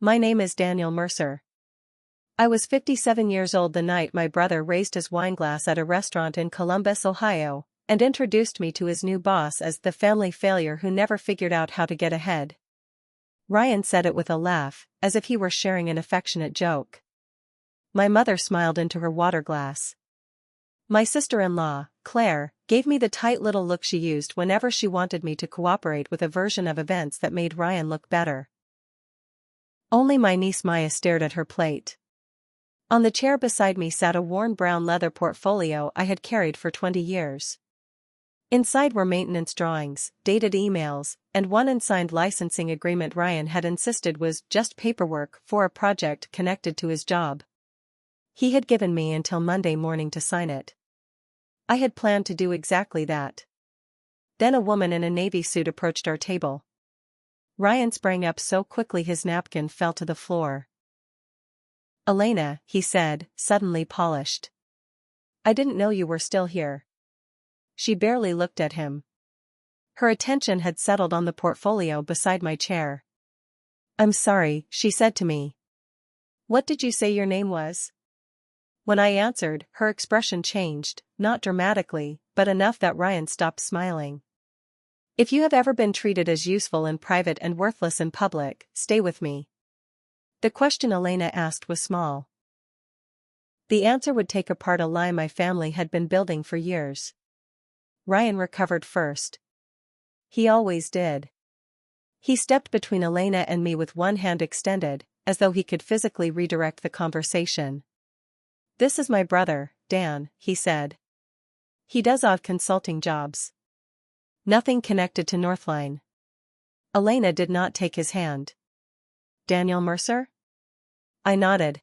My name is Daniel Mercer. I was 57 years old the night my brother raised his wineglass at a restaurant in Columbus, Ohio, and introduced me to his new boss as the family failure who never figured out how to get ahead. Ryan said it with a laugh, as if he were sharing an affectionate joke. My mother smiled into her water glass. My sister-in-law, Claire, gave me the tight little look she used whenever she wanted me to cooperate with a version of events that made Ryan look better. Only my niece Maya stared at her plate. On the chair beside me sat a worn brown leather portfolio I had carried for 20 years. Inside were maintenance drawings, dated emails, and one unsigned licensing agreement Ryan had insisted was just paperwork for a project connected to his job. He had given me until Monday morning to sign it. I had planned to do exactly that. Then a woman in a navy suit approached our table. Ryan sprang up so quickly his napkin fell to the floor. "Elena," he said, suddenly polished. "I didn't know you were still here." She barely looked at him. Her attention had settled on the portfolio beside my chair. "I'm sorry," she said to me. "What did you say your name was?" When I answered, her expression changed, not dramatically, but enough that Ryan stopped smiling. "If you have ever been treated as useful in private and worthless in public, stay with me." The question Elena asked was small. The answer would take apart a lie my family had been building for years. Ryan recovered first. He always did. He stepped between Elena and me with one hand extended, as though he could physically redirect the conversation. "This is my brother, Dan," he said. "He does odd consulting jobs. Nothing connected to Northline." Elena did not take his hand. "Daniel Mercer?" I nodded.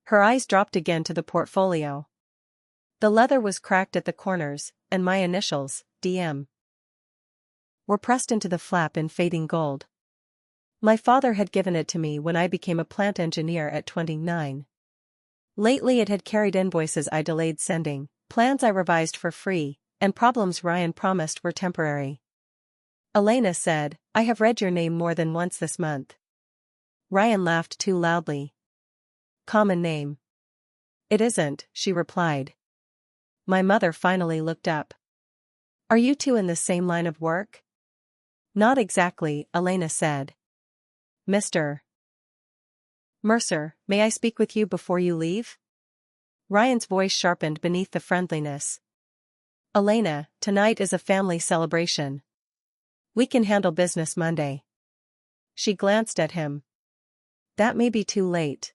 Her eyes dropped again to the portfolio. The leather was cracked at the corners, and my initials, DM, were pressed into the flap in fading gold. My father had given it to me when I became a plant engineer at 29. Lately it had carried invoices I delayed sending, plans I revised for free, and problems Ryan promised were temporary. Elena said, "I have read your name more than once this month." Ryan laughed too loudly. "Common name." "It isn't," she replied. My mother finally looked up. "Are you two in the same line of work?" "Not exactly," Elena said. "Mr. Mercer, may I speak with you before you leave?" Ryan's voice sharpened beneath the friendliness. "Elena, tonight is a family celebration. We can handle business Monday." She glanced at him. "That may be too late."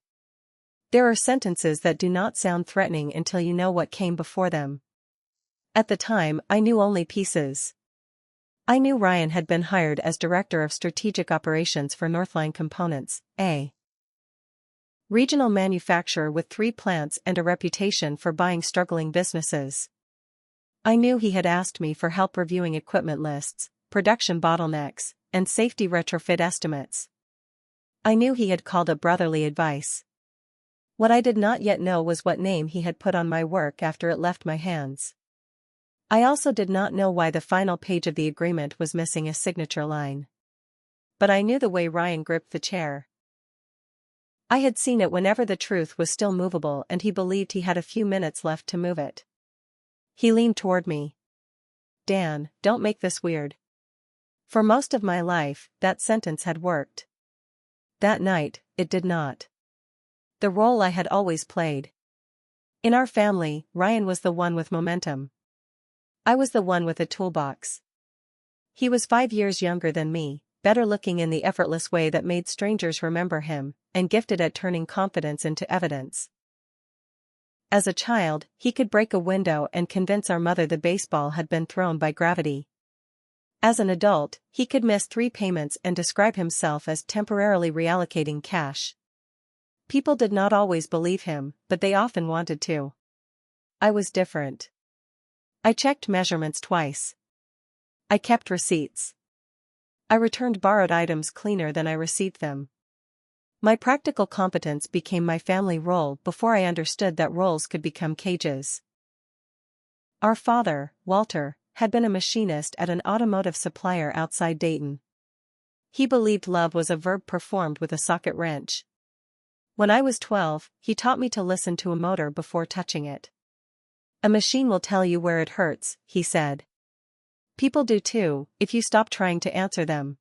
There are sentences that do not sound threatening until you know what came before them. At the time, I knew only pieces. I knew Ryan had been hired as Director of Strategic Operations for Northline Components, a regional manufacturer with 3 plants and a reputation for buying struggling businesses. I knew he had asked me for help reviewing equipment lists, production bottlenecks, and safety retrofit estimates. I knew he had called up brotherly advice. What I did not yet know was what name he had put on my work after it left my hands. I also did not know why the final page of the agreement was missing a signature line. But I knew the way Ryan gripped the chair. I had seen it whenever the truth was still movable and he believed he had a few minutes left to move it. He leaned toward me. "Dan, don't make this weird." For most of my life, that sentence had worked. That night, it did not. The role I had always played. In our family, Ryan was the one with momentum. I was the one with a toolbox. He was 5 years younger than me, better looking in the effortless way that made strangers remember him, and gifted at turning confidence into evidence. As a child, he could break a window and convince our mother the baseball had been thrown by gravity. As an adult, he could miss 3 payments and describe himself as temporarily reallocating cash. People did not always believe him, but they often wanted to. I was different. I checked measurements twice. I kept receipts. I returned borrowed items cleaner than I received them. My practical competence became my family role before I understood that roles could become cages. Our father, Walter, had been a machinist at an automotive supplier outside Dayton. He believed love was a verb performed with a socket wrench. When I was 12, he taught me to listen to a motor before touching it. A machine will tell you where it hurts, he said. People do too, if you stop trying to answer them.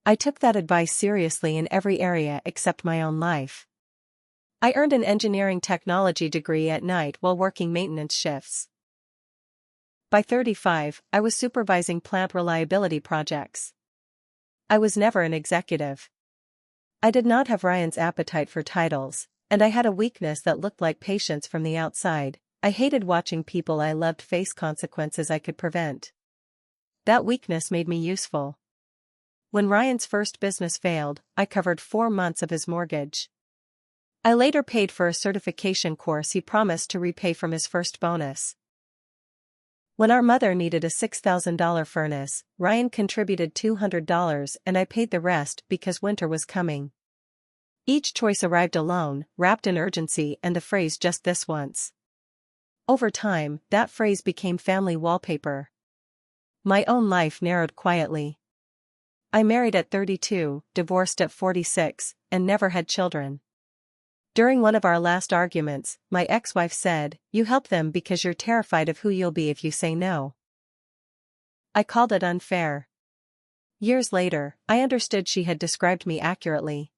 I took that advice seriously in every area except my own life. I earned an engineering technology degree at night while working maintenance shifts. By 35, I was supervising plant reliability projects. I was never an executive. I did not have Ryan's appetite for titles, and I had a weakness that looked like patience from the outside. I hated watching people I loved face consequences I could prevent. That weakness made me useful. When Ryan's first business failed, I covered 4 months of his mortgage. I later paid for a certification course he promised to repay from his first bonus. When our mother needed a $6,000 furnace, Ryan contributed $200 and I paid the rest because winter was coming. Each choice arrived alone, wrapped in urgency and the phrase "just this once." Over time, that phrase became family wallpaper. My own life narrowed quietly. I married at 32, divorced at 46, and never had children. During one of our last arguments, my ex-wife said, "You help them because you're terrified of who you'll be if you say no." I called it unfair. Years later, I understood she had described me accurately.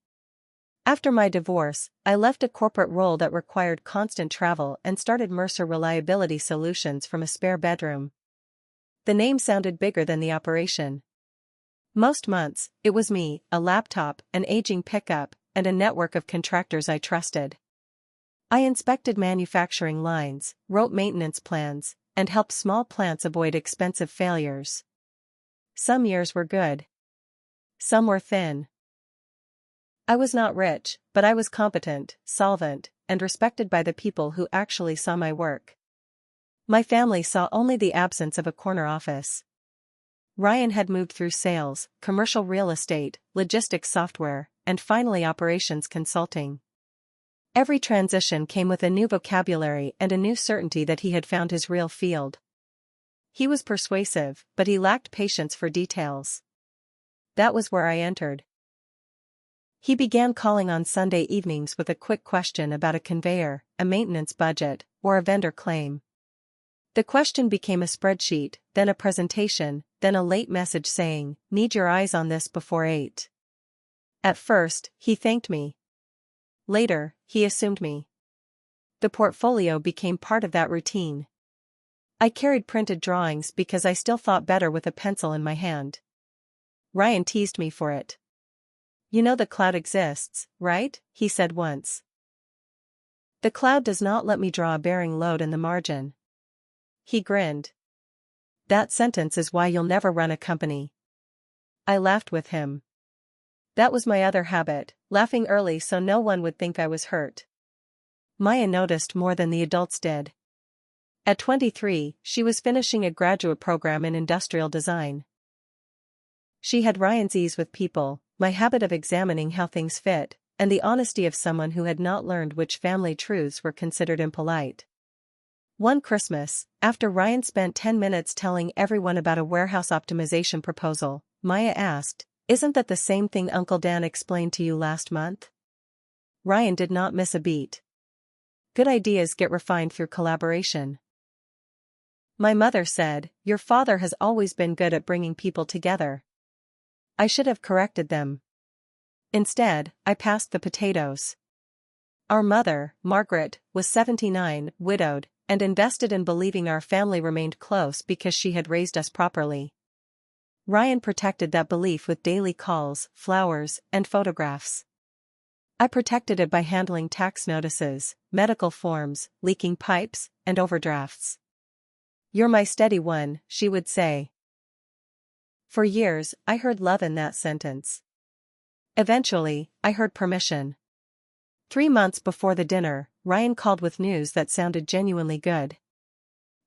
After my divorce, I left a corporate role that required constant travel and started Mercer Reliability Solutions from a spare bedroom. The name sounded bigger than the operation. Most months, it was me, a laptop, an aging pickup, and a network of contractors I trusted. I inspected manufacturing lines, wrote maintenance plans, and helped small plants avoid expensive failures. Some years were good. Some were thin. I was not rich, but I was competent, solvent, and respected by the people who actually saw my work. My family saw only the absence of a corner office. Ryan had moved through sales, commercial real estate, logistics software, and finally operations consulting. Every transition came with a new vocabulary and a new certainty that he had found his real field. He was persuasive, but he lacked patience for details. That was where I entered. He began calling on Sunday evenings with a quick question about a conveyor, a maintenance budget, or a vendor claim. The question became a spreadsheet, then a presentation, then a late message saying, "Need your eyes on this before 8. At first, he thanked me. Later, he assumed me. The portfolio became part of that routine. I carried printed drawings because I still thought better with a pencil in my hand. Ryan teased me for it. "You know the cloud exists, right?" he said once. "The cloud does not let me draw a bearing load in the margin." He grinned. "That sentence is why you'll never run a company." I laughed with him. That was my other habit, laughing early so no one would think I was hurt. Maya noticed more than the adults did. At 23, she was finishing a graduate program in industrial design. She had Ryan's ease with people, my habit of examining how things fit, and the honesty of someone who had not learned which family truths were considered impolite. One Christmas, after Ryan spent 10 minutes telling everyone about a warehouse optimization proposal, Maya asked, "Isn't that the same thing Uncle Dan explained to you last month?" Ryan did not miss a beat. Good ideas get refined through collaboration. My mother said, "Your father has always been good at bringing people together." I should have corrected them. Instead, I passed the potatoes. Our mother, Margaret, was 79, widowed, and invested in believing our family remained close because she had raised us properly. Ryan protected that belief with daily calls, flowers, and photographs. I protected it by handling tax notices, medical forms, leaking pipes, and overdrafts. "You're my steady one," she would say. For years, I heard love in that sentence. Eventually, I heard permission. 3 months before the dinner, Ryan called with news that sounded genuinely good.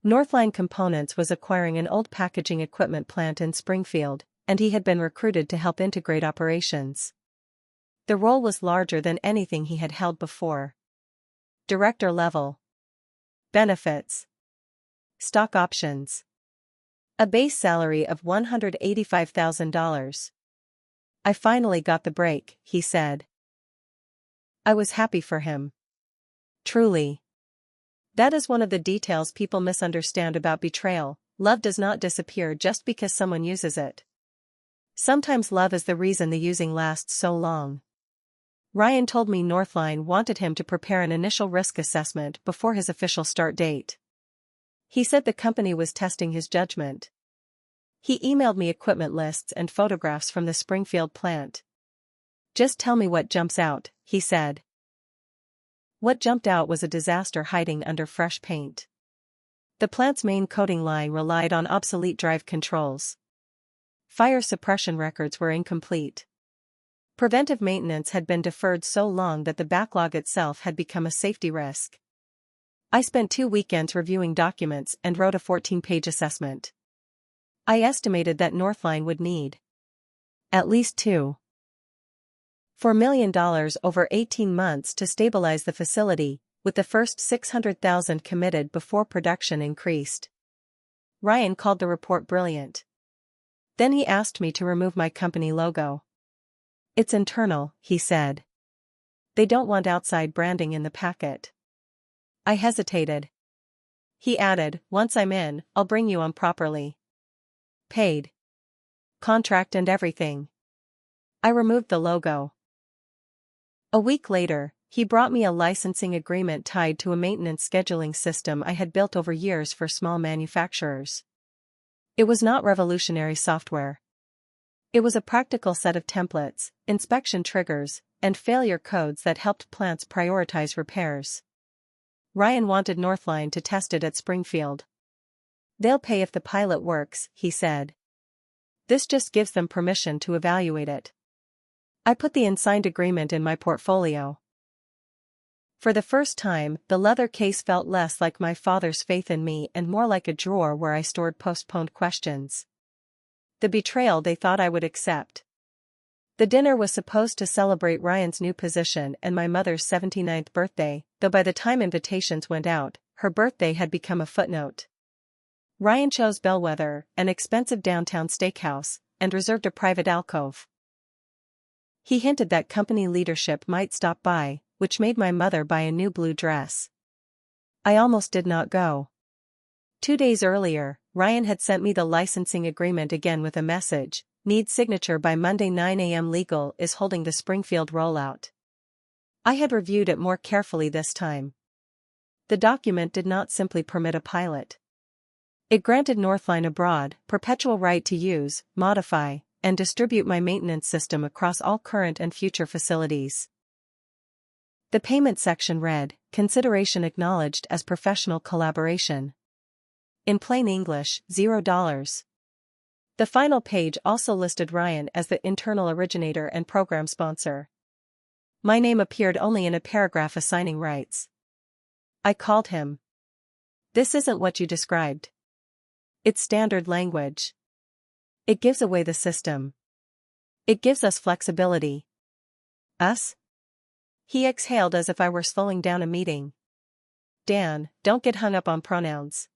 Northline Components was acquiring an old packaging equipment plant in Springfield, and he had been recruited to help integrate operations. The role was larger than anything he had held before. Director level. Benefits. Stock options. A base salary of $185,000. I finally got the break, he said. I was happy for him. Truly. That is one of the details people misunderstand about betrayal. Love does not disappear just because someone uses it. Sometimes love is the reason the using lasts so long. Ryan told me Northline wanted him to prepare an initial risk assessment before his official start date. He said the company was testing his judgment. He emailed me equipment lists and photographs from the Springfield plant. Just tell me what jumps out, he said. What jumped out was a disaster hiding under fresh paint. The plant's main coating line relied on obsolete drive controls. Fire suppression records were incomplete. Preventive maintenance had been deferred so long that the backlog itself had become a safety risk. I spent 2 weekends reviewing documents and wrote a 14-page assessment. I estimated that Northline would need at least $4 million over 18 months to stabilize the facility, with the first $600,000 committed before production increased. Ryan called the report brilliant. Then he asked me to remove my company logo. It's internal, he said. They don't want outside branding in the packet. I hesitated. He added, once I'm in, I'll bring you on properly. Paid. Contract and everything. I removed the logo. A week later, he brought me a licensing agreement tied to a maintenance scheduling system I had built over years for small manufacturers. It was not revolutionary software. It was a practical set of templates, inspection triggers, and failure codes that helped plants prioritize repairs. Ryan wanted Northline to test it at Springfield. They'll pay if the pilot works, he said. This just gives them permission to evaluate it. I put the unsigned agreement in my portfolio. For the first time, the leather case felt less like my father's faith in me and more like a drawer where I stored postponed questions. The betrayal they thought I would accept. The dinner was supposed to celebrate Ryan's new position and my mother's 79th birthday, though by the time invitations went out, her birthday had become a footnote. Ryan chose Bellwether, an expensive downtown steakhouse, and reserved a private alcove. He hinted that company leadership might stop by, which made my mother buy a new blue dress. I almost did not go. 2 days earlier, Ryan had sent me the licensing agreement again with a message, "Need signature by Monday 9 a.m. Legal is holding the Springfield rollout." I had reviewed it more carefully this time. The document did not simply permit a pilot. It granted Northline a broad, perpetual right to use, modify, and distribute my maintenance system across all current and future facilities. The payment section read, "Consideration acknowledged as professional collaboration." In plain English, $0. The final page also listed Ryan as the internal originator and program sponsor. My name appeared only in a paragraph assigning rights. I called him. "This isn't what you described. It's standard language. It gives away the system. It gives us flexibility." Us? He exhaled as if I were slowing down a meeting. "Dan, don't get hung up on pronouns.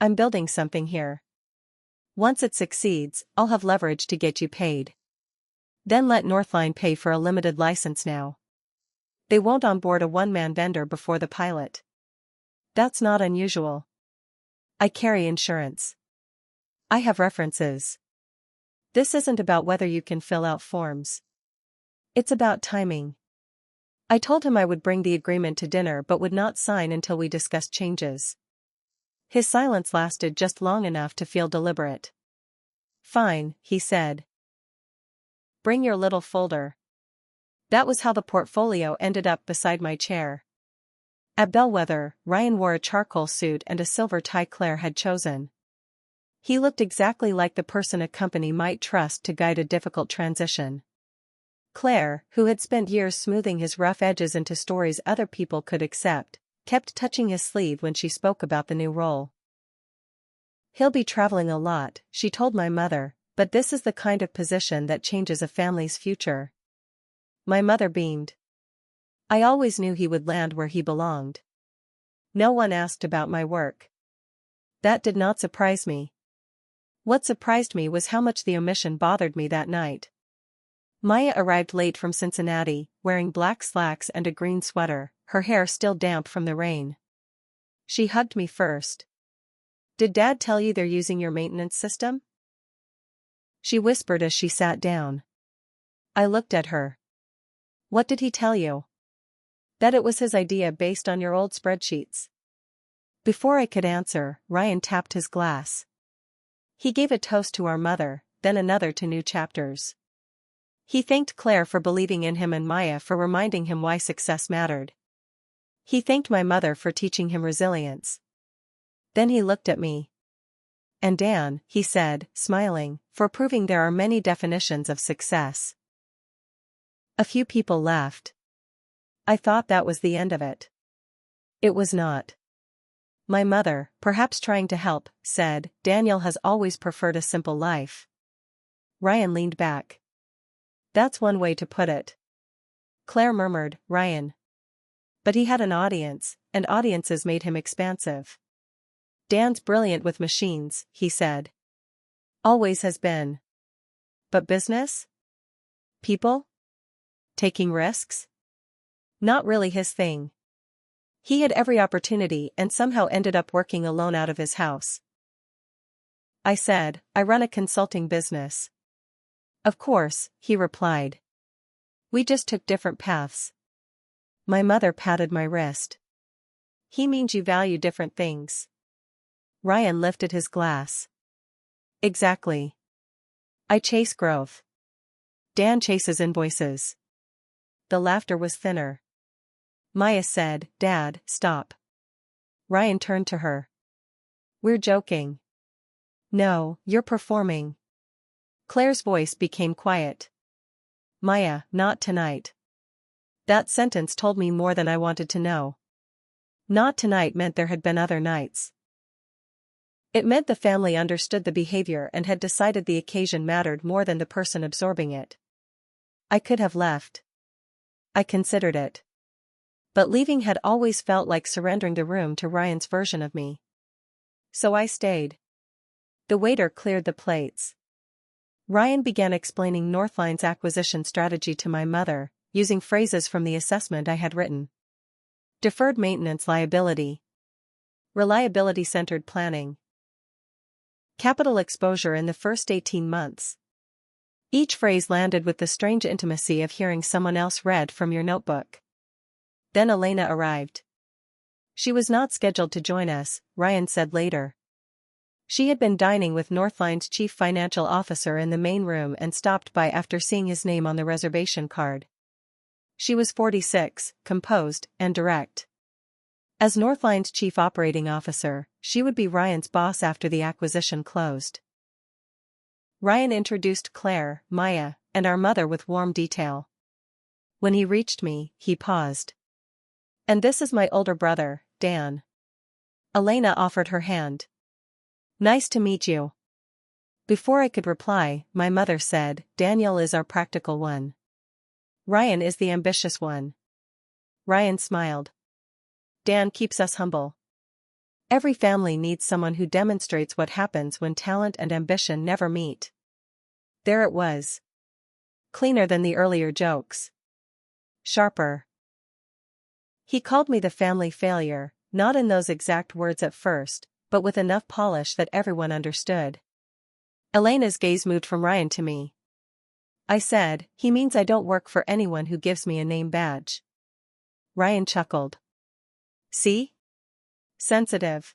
I'm building something here. Once it succeeds, I'll have leverage to get you paid. Then let Northline pay for a limited license now. They won't onboard a one-man vendor before the pilot. That's not unusual. I carry insurance. I have references. This isn't about whether you can fill out forms. It's about timing." I told him I would bring the agreement to dinner but would not sign until we discussed changes. His silence lasted just long enough to feel deliberate. "Fine," he said. "Bring your little folder." That was how the portfolio ended up beside my chair. At Bellwether, Ryan wore a charcoal suit and a silver tie Claire had chosen. He looked exactly like the person a company might trust to guide a difficult transition. Claire, who had spent years smoothing his rough edges into stories other people could accept, kept touching his sleeve when she spoke about the new role. "He'll be traveling a lot," she told my mother, "but this is the kind of position that changes a family's future." My mother beamed. I always knew he would land where he belonged. No one asked about my work. That did not surprise me. What surprised me was how much the omission bothered me that night. Maya arrived late from Cincinnati, wearing black slacks and a green sweater, her hair still damp from the rain. She hugged me first. "Did Dad tell you they're using your maintenance system?" she whispered as she sat down. I looked at her. "What did he tell you?" "That it was his idea based on your old spreadsheets." Before I could answer, Ryan tapped his glass. He gave a toast to our mother, then another to new chapters. He thanked Claire for believing in him and Maya for reminding him why success mattered. He thanked my mother for teaching him resilience. Then he looked at me. "And Dan," he said, smiling, "for proving there are many definitions of success." A few people laughed. I thought that was the end of it. It was not. My mother, perhaps trying to help, said, "Daniel has always preferred a simple life." Ryan leaned back. "That's one way to put it." Claire murmured, "Ryan." But he had an audience, and audiences made him expansive. "Dan's brilliant with machines," he said. "Always has been." But business? People? Taking risks? Not really his thing. He had every opportunity and somehow ended up working alone out of his house. I said, "I run a consulting business." "Of course," he replied. "We just took different paths." My mother patted my wrist. "He means you value different things." Ryan lifted his glass. "Exactly. I chase growth. Dan chases invoices." The laughter was thinner. Maya said, "Dad, stop." Ryan turned to her. "We're joking." "No, you're performing." Claire's voice became quiet. "Maya, not tonight." That sentence told me more than I wanted to know. Not tonight meant there had been other nights. It meant the family understood the behavior and had decided the occasion mattered more than the person absorbing it. I could have left. I considered it. But leaving had always felt like surrendering the room to Ryan's version of me. So I stayed. The waiter cleared the plates. Ryan began explaining Northline's acquisition strategy to my mother, using phrases from the assessment I had written. Deferred maintenance liability. Reliability-centered planning. Capital exposure in the first 18 months. Each phrase landed with the strange intimacy of hearing someone else read from your notebook. Then Elena arrived. She was not scheduled to join us, Ryan said later. She had been dining with Northline's chief financial officer in the main room and stopped by after seeing his name on the reservation card. She was 46, composed, and direct. As Northline's chief operating officer, she would be Ryan's boss after the acquisition closed. Ryan introduced Claire, Maya, and our mother with warm detail. When he reached me, he paused. "And this is my older brother, Dan." Elena offered her hand. "Nice to meet you." Before I could reply, my mother said, "Daniel is our practical one. Ryan is the ambitious one." Ryan smiled. "Dan keeps us humble." Every family needs someone who demonstrates what happens when talent and ambition never meet. There it was. Cleaner than the earlier jokes. Sharper. He called me the family failure, not in those exact words at first, but with enough polish that everyone understood. Elena's gaze moved from Ryan to me. I said, "He means I don't work for anyone who gives me a name badge." Ryan chuckled. "See? Sensitive."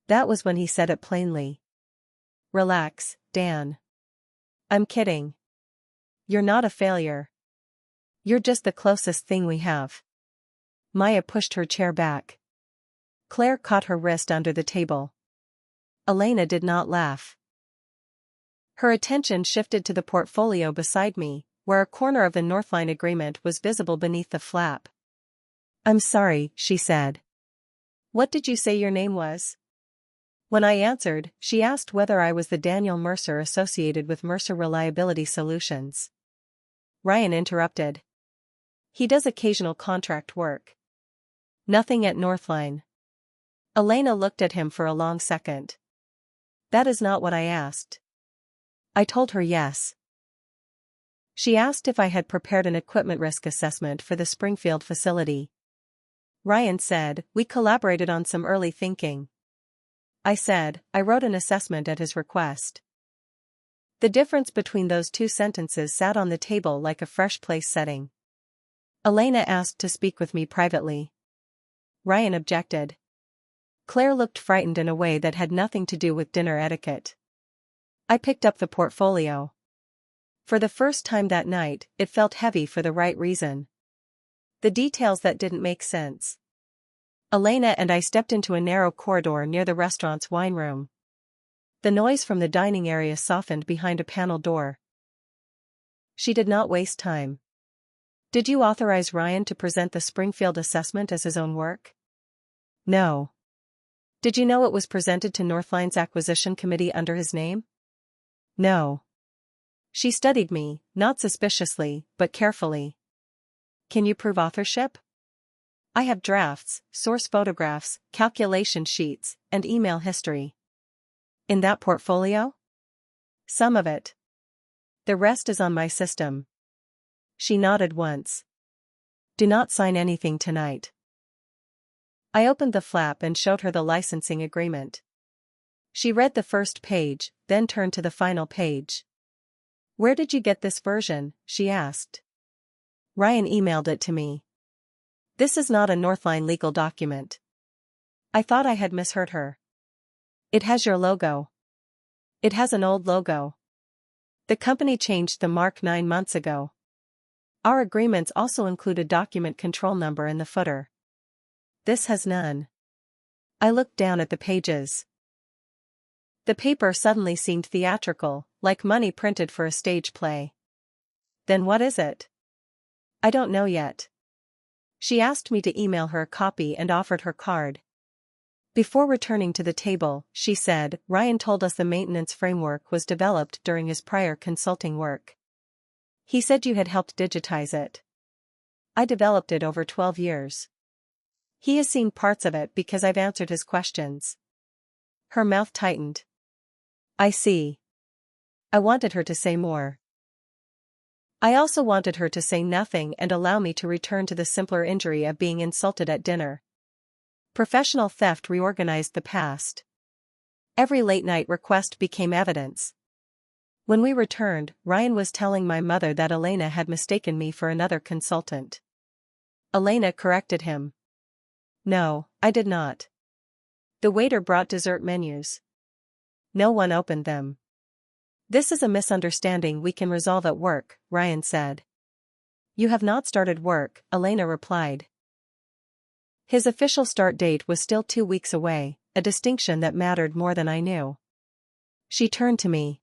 That was when he said it plainly. "Relax, Dan. I'm kidding. You're not a failure. You're just the closest thing we have." Maya pushed her chair back. Claire caught her wrist under the table. Elena did not laugh. Her attention shifted to the portfolio beside me, where a corner of the Northline agreement was visible beneath the flap. "I'm sorry," she said. "What did you say your name was?" When I answered, she asked whether I was the Daniel Mercer associated with Mercer Reliability Solutions. Ryan interrupted. "He does occasional contract work." "Nothing at Northline." Elena looked at him for a long second. "That is not what I asked." I told her yes. She asked if I had prepared an equipment risk assessment for the Springfield facility. Ryan said, we collaborated on some early thinking. I said, I wrote an assessment at his request. The difference between those two sentences sat on the table like a fresh place setting. Elena asked to speak with me privately. Ryan objected. Claire looked frightened in a way that had nothing to do with dinner etiquette. I picked up the portfolio. For the first time that night, it felt heavy for the right reason. The details that didn't make sense. Elena and I stepped into a narrow corridor near the restaurant's wine room. The noise from the dining area softened behind a panel door. She did not waste time. Did you authorize Ryan to present the Springfield assessment as his own work? No. Did you know it was presented to Northline's acquisition committee under his name? No. She studied me, not suspiciously, but carefully. Can you prove authorship? I have drafts, source photographs, calculation sheets, and email history. In that portfolio? Some of it. The rest is on my system. She nodded once. Do not sign anything tonight. I opened the flap and showed her the licensing agreement. She read the first page, then turned to the final page. Where did you get this version? She asked. Ryan emailed it to me. This is not a Northline legal document. I thought I had misheard her. It has your logo. It has an old logo. The company changed the mark 9 months ago. Our agreements also include a document control number in the footer. This has none. I looked down at the pages. The paper suddenly seemed theatrical, like money printed for a stage play. Then what is it? I don't know yet. She asked me to email her a copy and offered her card. Before returning to the table, she said, Ryan told us the maintenance framework was developed during his prior consulting work. He said you had helped digitize it. I developed it over 12 years. He has seen parts of it because I've answered his questions. Her mouth tightened. I see. I wanted her to say more. I also wanted her to say nothing and allow me to return to the simpler injury of being insulted at dinner. Professional theft reorganized the past. Every late-night request became evidence. When we returned, Ryan was telling my mother that Elena had mistaken me for another consultant. Elena corrected him. No, I did not. The waiter brought dessert menus. No one opened them. This is a misunderstanding we can resolve at work, Ryan said. You have not started work, Elena replied. His official start date was still 2 weeks away, a distinction that mattered more than I knew. She turned to me.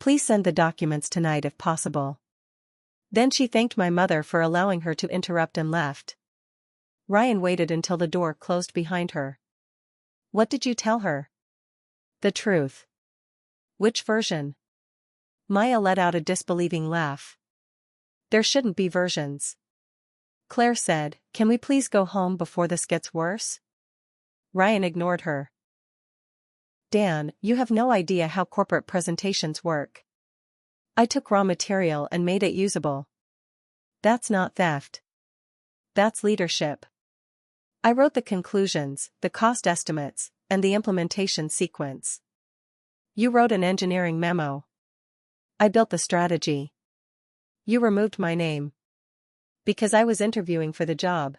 Please send the documents tonight if possible. Then she thanked my mother for allowing her to interrupt and left. Ryan waited until the door closed behind her. What did you tell her? The truth. Which version? Maya let out a disbelieving laugh. There shouldn't be versions. Claire said, can we please go home before this gets worse? Ryan ignored her. Dan, you have no idea how corporate presentations work. I took raw material and made it usable. That's not theft. That's leadership. I wrote the conclusions, the cost estimates, and the implementation sequence. You wrote an engineering memo. I built the strategy. You removed my name. Because I was interviewing for the job.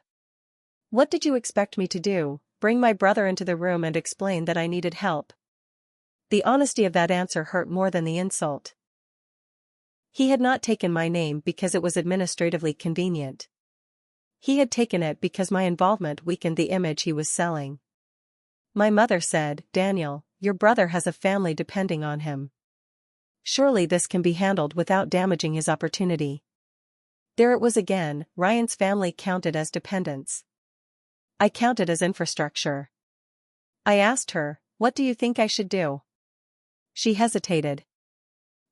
What did you expect me to do, bring my brother into the room and explain that I needed help? The honesty of that answer hurt more than the insult. He had not taken my name because it was administratively convenient. He had taken it because my involvement weakened the image he was selling. My mother said, Daniel, your brother has a family depending on him. Surely this can be handled without damaging his opportunity. There it was again, Ryan's family counted as dependents. I counted as infrastructure. I asked her, what do you think I should do? She hesitated.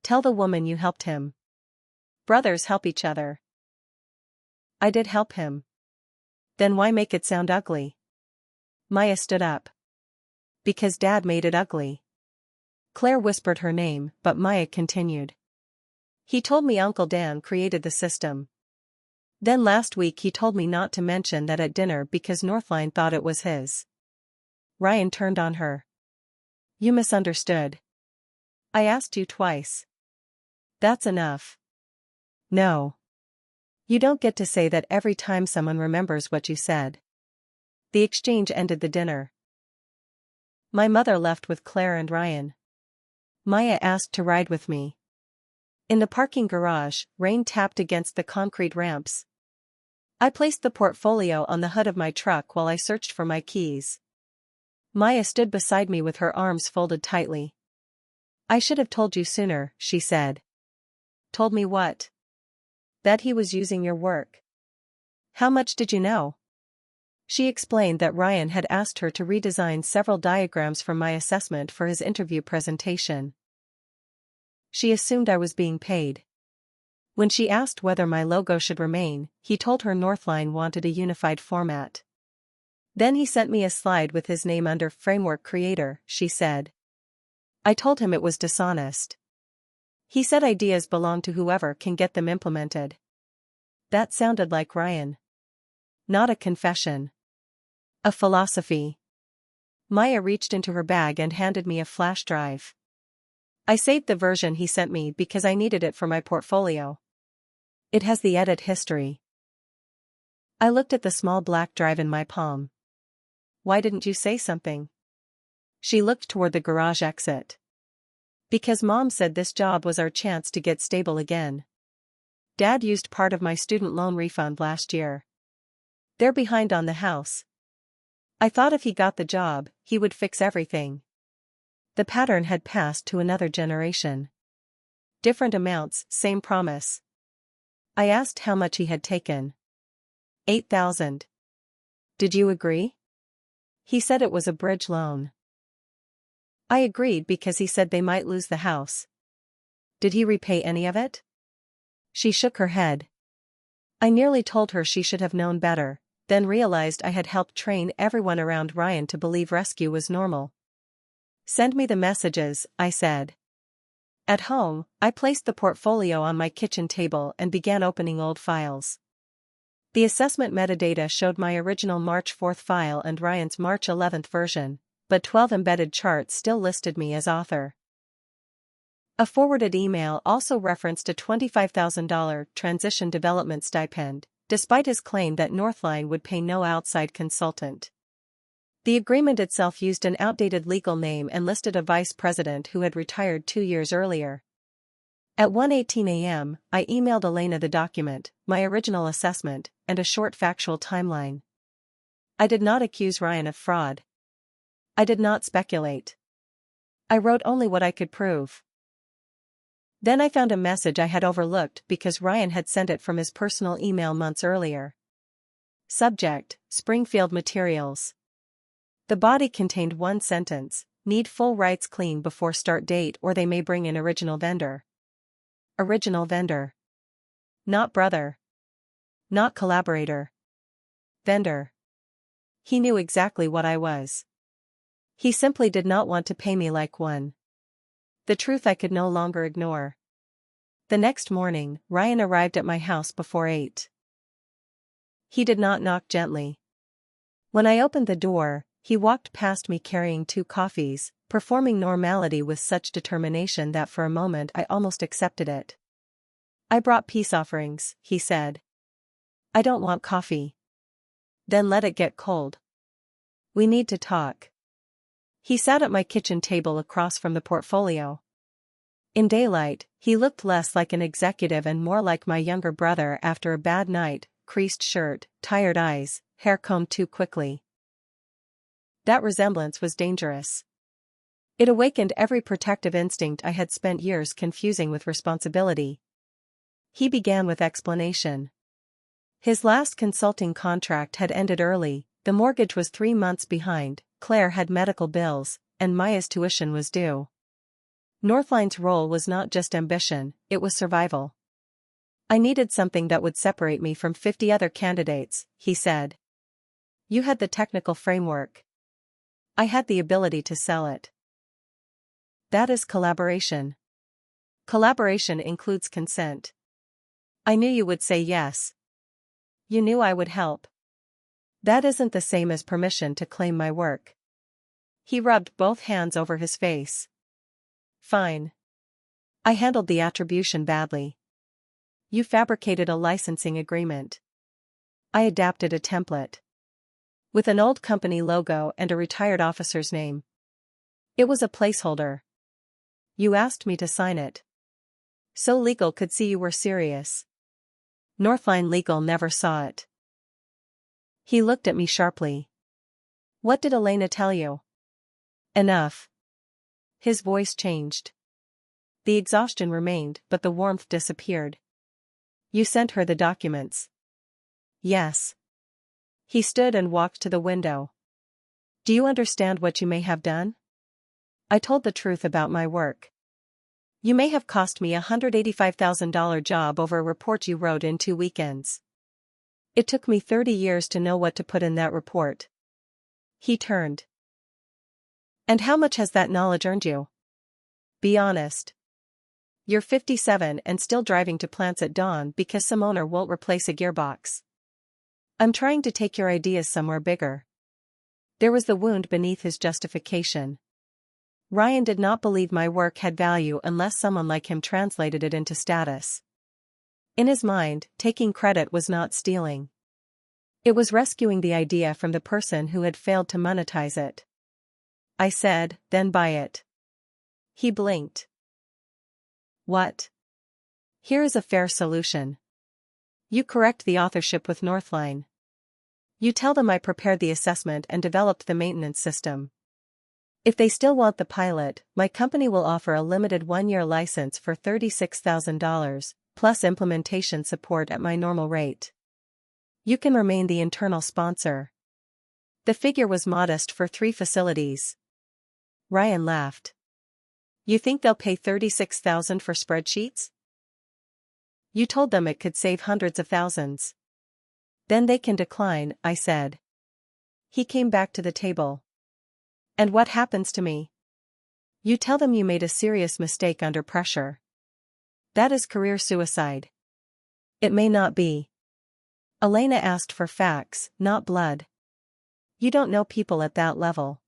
Tell the woman you helped him. Brothers help each other. I did help him. Then why make it sound ugly? Maya stood up. Because Dad made it ugly. Claire whispered her name, but Maya continued. He told me Uncle Dan created the system. Then last week he told me not to mention that at dinner because Northline thought it was his. Ryan turned on her. You misunderstood. I asked you twice. That's enough. No. You don't get to say that every time someone remembers what you said. The exchange ended the dinner. My mother left with Claire and Ryan. Maya asked to ride with me. In the parking garage, rain tapped against the concrete ramps. I placed the portfolio on the hood of my truck while I searched for my keys. Maya stood beside me with her arms folded tightly. I should have told you sooner, she said. Told me what? That he was using your work. How much did you know? She explained that Ryan had asked her to redesign several diagrams from my assessment for his interview presentation. She assumed I was being paid. When she asked whether my logo should remain, he told her Northline wanted a unified format. Then he sent me a slide with his name under Framework Creator, she said. I told him it was dishonest. He said ideas belong to whoever can get them implemented. That sounded like Ryan. Not a confession. A philosophy. Maya reached into her bag and handed me a flash drive. I saved the version he sent me because I needed it for my portfolio. It has the edit history. I looked at the small black drive in my palm. Why didn't you say something? She looked toward the garage exit. Because Mom said this job was our chance to get stable again. Dad used part of my student loan refund last year. They're behind on the house. I thought if he got the job, he would fix everything. The pattern had passed to another generation. Different amounts, same promise. I asked how much he had taken. 8,000. Did you agree? He said it was a bridge loan. I agreed because he said they might lose the house. Did he repay any of it? She shook her head. I nearly told her she should have known better, then realized I had helped train everyone around Ryan to believe rescue was normal. Send me the messages, I said. At home, I placed the portfolio on my kitchen table and began opening old files. The assessment metadata showed my original March 4th file and Ryan's March 11th version, but 12 embedded charts still listed me as author. A forwarded email also referenced a $25,000 transition development stipend, despite his claim that Northline would pay no outside consultant. The agreement itself used an outdated legal name and listed a vice president who had retired 2 years earlier. At 1:18 a.m., I emailed Elena the document, my original assessment, and a short factual timeline. I did not accuse Ryan of fraud. I did not speculate. I wrote only what I could prove. Then I found a message I had overlooked because Ryan had sent it from his personal email months earlier. Subject: Springfield Materials. The body contained one sentence: need full rights clean before start date or they may bring in original vendor. Original vendor. Not brother. Not collaborator. Vendor. He knew exactly what I was. He simply did not want to pay me like one. The truth I could no longer ignore. The next morning, Ryan arrived at my house before 8. He did not knock gently. When I opened the door, he walked past me carrying 2 coffees, performing normality with such determination that for a moment I almost accepted it. I brought peace offerings, he said. I don't want coffee. Then let it get cold. We need to talk. He sat at my kitchen table across from the portfolio. In daylight, he looked less like an executive and more like my younger brother after a bad night: creased shirt, tired eyes, hair combed too quickly. That resemblance was dangerous. It awakened every protective instinct I had spent years confusing with responsibility. He began with explanation. His last consulting contract had ended early, the mortgage was 3 months behind, Claire had medical bills, and Maya's tuition was due. Northline's role was not just ambition, it was survival. I needed something that would separate me from 50 other candidates, he said. You had the technical framework. I had the ability to sell it. That is collaboration. Collaboration includes consent. I knew you would say yes. You knew I would help. That isn't the same as permission to claim my work. He rubbed both hands over his face. Fine. I handled the attribution badly. You fabricated a licensing agreement. I adapted a template. With an old company logo and a retired officer's name. It was a placeholder. You asked me to sign it. So legal could see you were serious. Northline Legal never saw it. He looked at me sharply. What did Elena tell you? Enough. His voice changed. The exhaustion remained, but the warmth disappeared. You sent her the documents. Yes. He stood and walked to the window. Do you understand what you may have done? I told the truth about my work. You may have cost me a $185,000 job over a report you wrote in 2 weekends. It took me 30 years to know what to put in that report. He turned. And how much has that knowledge earned you? Be honest. You're 57 and still driving to plants at dawn because some owner won't replace a gearbox. I'm trying to take your ideas somewhere bigger. There was the wound beneath his justification. Ryan did not believe my work had value unless someone like him translated it into status. In his mind, taking credit was not stealing. It was rescuing the idea from the person who had failed to monetize it. I said, then buy it. He blinked. What? Here is a fair solution. You correct the authorship with Northline. You tell them I prepared the assessment and developed the maintenance system. If they still want the pilot, my company will offer a limited 1-year license for $36,000, plus implementation support at my normal rate. You can remain the internal sponsor. The figure was modest for 3 facilities. Ryan laughed. You think they'll pay $36,000 for spreadsheets? You told them it could save hundreds of thousands. Then they can decline, I said. He came back to the table. And what happens to me? You tell them you made a serious mistake under pressure. That is career suicide. It may not be. Elena asked for facts, not blood. You don't know people at that level.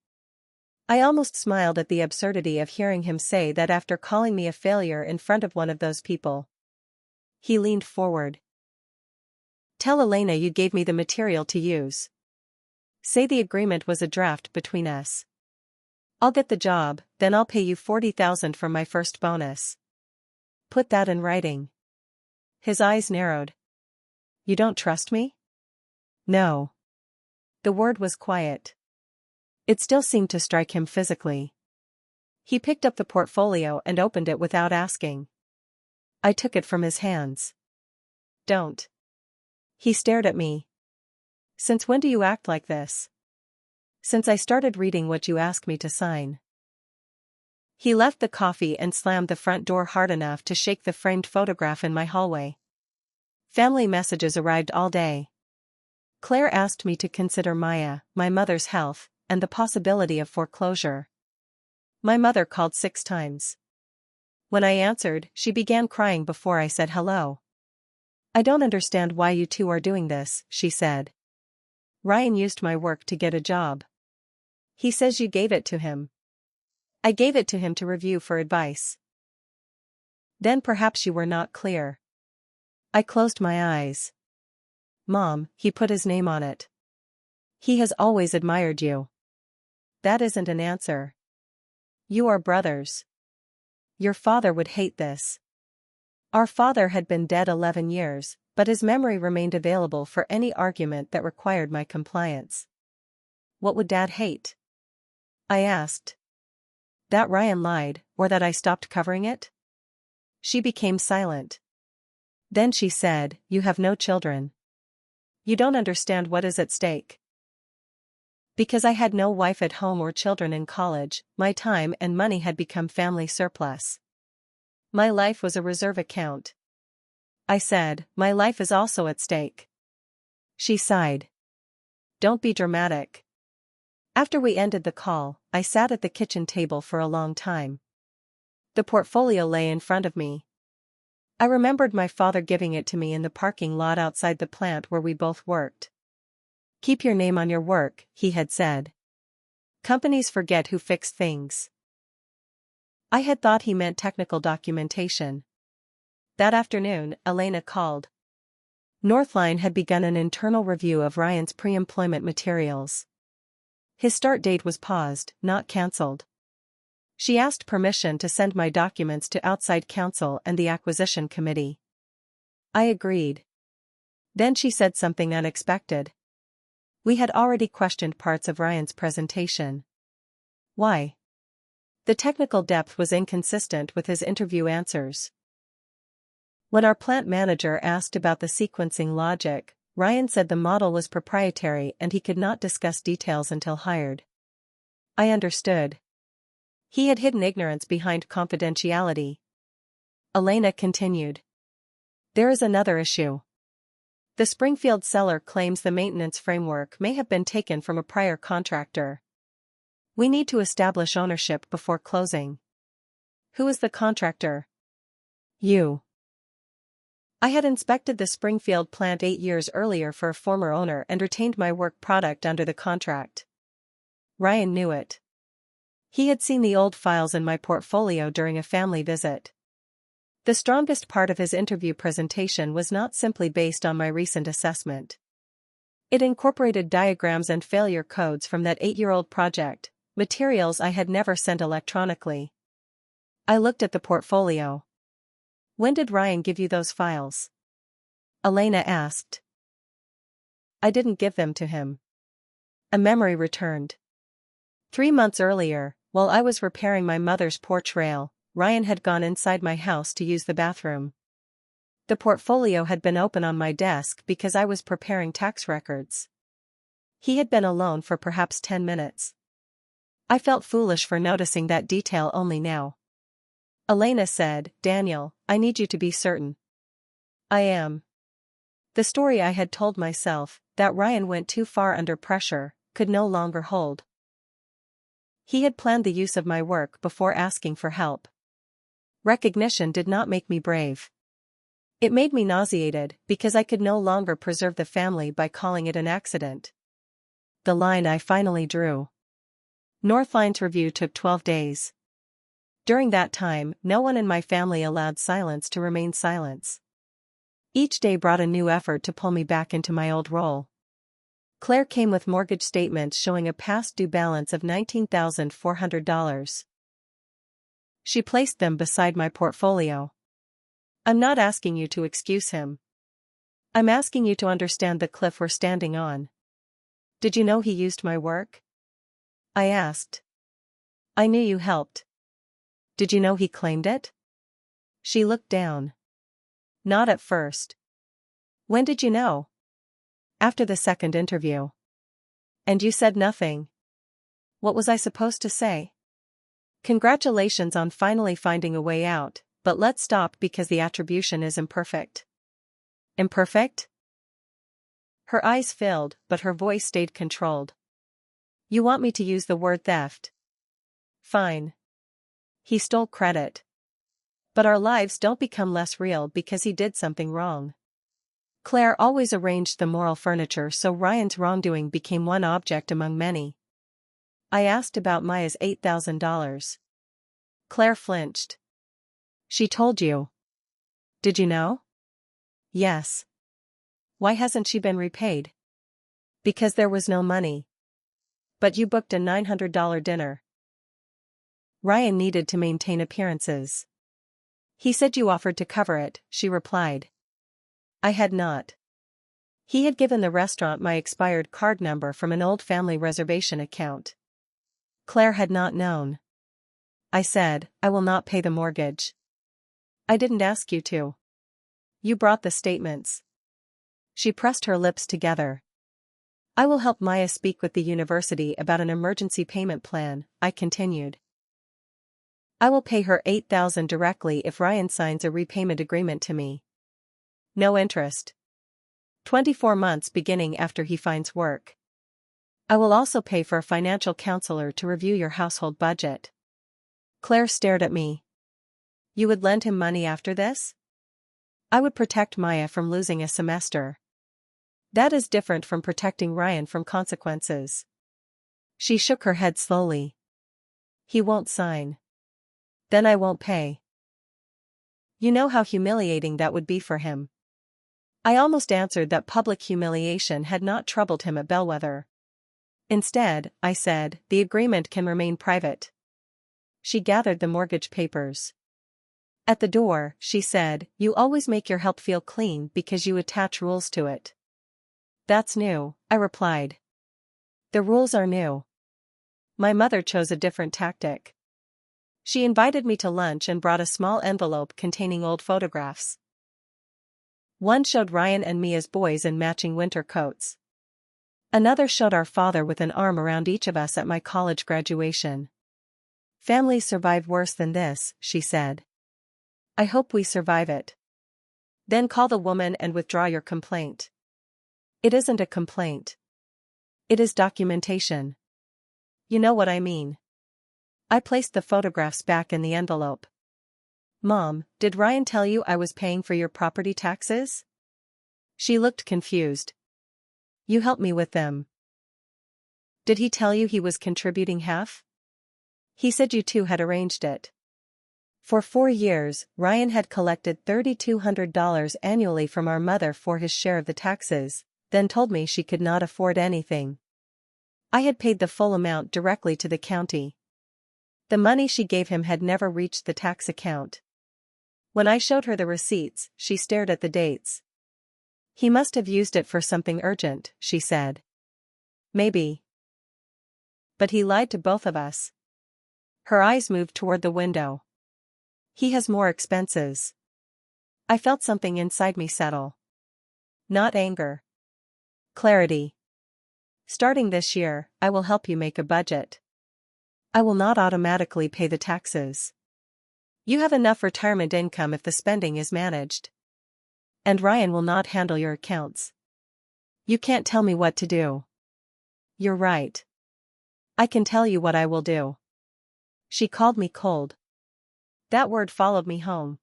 I almost smiled at the absurdity of hearing him say that after calling me a failure in front of one of those people. He leaned forward. Tell Elena you gave me the material to use. Say the agreement was a draft between us. I'll get the job, then I'll pay you $40,000 for my first bonus. Put that in writing. His eyes narrowed. You don't trust me? No. The word was quiet. It still seemed to strike him physically. He picked up the portfolio and opened it without asking. I took it from his hands. Don't. He stared at me. Since when do you act like this? Since I started reading what you asked me to sign. He left the coffee and slammed the front door hard enough to shake the framed photograph in my hallway. Family messages arrived all day. Claire asked me to consider Maya, my mother's health, and the possibility of foreclosure. My mother called 6 times. When I answered, she began crying before I said hello. I don't understand why you two are doing this, she said. Ryan used my work to get a job. He says you gave it to him. I gave it to him to review for advice. Then perhaps you were not clear. I closed my eyes. Mom, he put his name on it. He has always admired you. That isn't an answer. You are brothers. Your father would hate this. Our father had been dead 11 years, but his memory remained available for any argument that required my compliance. What would Dad hate? I asked. That Ryan lied, or that I stopped covering it? She became silent. Then she said, you have no children. You don't understand what is at stake. Because I had no wife at home or children in college, my time and money had become family surplus. My life was a reserve account. I said, my life is also at stake. She sighed. Don't be dramatic. After we ended the call, I sat at the kitchen table for a long time. The portfolio lay in front of me. I remembered my father giving it to me in the parking lot outside the plant where we both worked. "Keep your name on your work," he had said. "Companies forget who fixed things." I had thought he meant technical documentation. That afternoon, Elena called. Northline had begun an internal review of Ryan's pre-employment materials. His start date was paused, not cancelled. She asked permission to send my documents to outside counsel and the acquisition committee. I agreed. Then she said something unexpected. We had already questioned parts of Ryan's presentation. Why? The technical depth was inconsistent with his interview answers. When our plant manager asked about the sequencing logic, Ryan said the model was proprietary and he could not discuss details until hired. I understood. He had hidden ignorance behind confidentiality. Elena continued. There is another issue. The Springfield seller claims the maintenance framework may have been taken from a prior contractor. We need to establish ownership before closing. Who is the contractor? You. I had inspected the Springfield plant 8 years earlier for a former owner and retained my work product under the contract. Ryan knew it. He had seen the old files in my portfolio during a family visit. The strongest part of his interview presentation was not simply based on my recent assessment. It incorporated diagrams and failure codes from that 8-year-old project, materials I had never sent electronically. I looked at the portfolio. When did Ryan give you those files? Elena asked. I didn't give them to him. A memory returned. 3 months earlier, while I was repairing my mother's porch rail, Ryan had gone inside my house to use the bathroom. The portfolio had been open on my desk because I was preparing tax records. He had been alone for perhaps 10 minutes. I felt foolish for noticing that detail only now. Elena said, Daniel, I need you to be certain. I am. The story I had told myself, that Ryan went too far under pressure, could no longer hold. He had planned the use of my work before asking for help. Recognition did not make me brave. It made me nauseated because I could no longer preserve the family by calling it an accident. The line I finally drew. Northline's review took 12 days. During that time, no one in my family allowed silence to remain silence. Each day brought a new effort to pull me back into my old role. Claire came with mortgage statements showing a past due balance of $19,400. She placed them beside my portfolio. I'm not asking you to excuse him. I'm asking you to understand the cliff we're standing on. Did you know he used my work? I asked. I knew you helped. Did you know he claimed it? She looked down. Not at first. When did you know? After the second interview. And you said nothing. What was I supposed to say? Congratulations on finally finding a way out, but let's stop because the attribution is imperfect. Imperfect? Her eyes filled, but her voice stayed controlled. You want me to use the word theft? Fine. He stole credit. But our lives don't become less real because he did something wrong. Claire always arranged the moral furniture so Ryan's wrongdoing became one object among many. I asked about Maya's $8,000. Claire flinched. She told you. Did you know? Yes. Why hasn't she been repaid? Because there was no money. But you booked a $900 dinner. Ryan needed to maintain appearances. He said you offered to cover it, she replied. I had not. He had given the restaurant my expired card number from an old family reservation account. Claire had not known. I said, I will not pay the mortgage. I didn't ask you to. You brought the statements. She pressed her lips together. I will help Maya speak with the university about an emergency payment plan, I continued. I will pay her $8,000 directly if Ryan signs a repayment agreement to me. No interest. 24 months beginning after he finds work. I will also pay for a financial counselor to review your household budget. Claire stared at me. You would lend him money after this? I would protect Maya from losing a semester. That is different from protecting Ryan from consequences. She shook her head slowly. He won't sign. Then I won't pay. You know how humiliating that would be for him. I almost answered that public humiliation had not troubled him at Bellwether. Instead, I said, the agreement can remain private. She gathered the mortgage papers. At the door, she said, you always make your help feel clean because you attach rules to it. That's new, I replied. The rules are new. My mother chose a different tactic. She invited me to lunch and brought a small envelope containing old photographs. One showed Ryan and me as boys in matching winter coats. Another showed our father with an arm around each of us at my college graduation. Families survive worse than this, she said. I hope we survive it. Then call the woman and withdraw your complaint. It isn't a complaint. It is documentation. You know what I mean. I placed the photographs back in the envelope. Mom, did Ryan tell you I was paying for your property taxes? She looked confused. You helped me with them. Did he tell you he was contributing half? He said you two had arranged it. For 4 years, Ryan had collected $3,200 annually from our mother for his share of the taxes, then told me she could not afford anything. I had paid the full amount directly to the county. The money she gave him had never reached the tax account. When I showed her the receipts, she stared at the dates. He must have used it for something urgent, she said. Maybe. But he lied to both of us. Her eyes moved toward the window. He has more expenses. I felt something inside me settle. Not anger. Clarity. Starting this year, I will help you make a budget. I will not automatically pay the taxes. You have enough retirement income if the spending is managed. And Ryan will not handle your accounts. You can't tell me what to do. You're right. I can tell you what I will do. She called me cold. That word followed me home.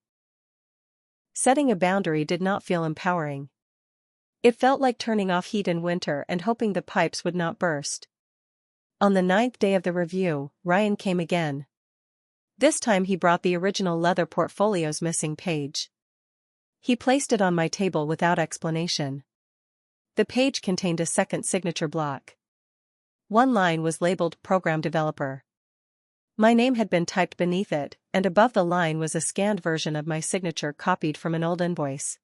Setting a boundary did not feel empowering. It felt like turning off heat in winter and hoping the pipes would not burst. On the 9th day of the review, Ryan came again. This time he brought the original leather portfolio's missing page. He placed it on my table without explanation. The page contained a second signature block. One line was labeled Program Developer. My name had been typed beneath it, and above the line was a scanned version of my signature copied from an old invoice.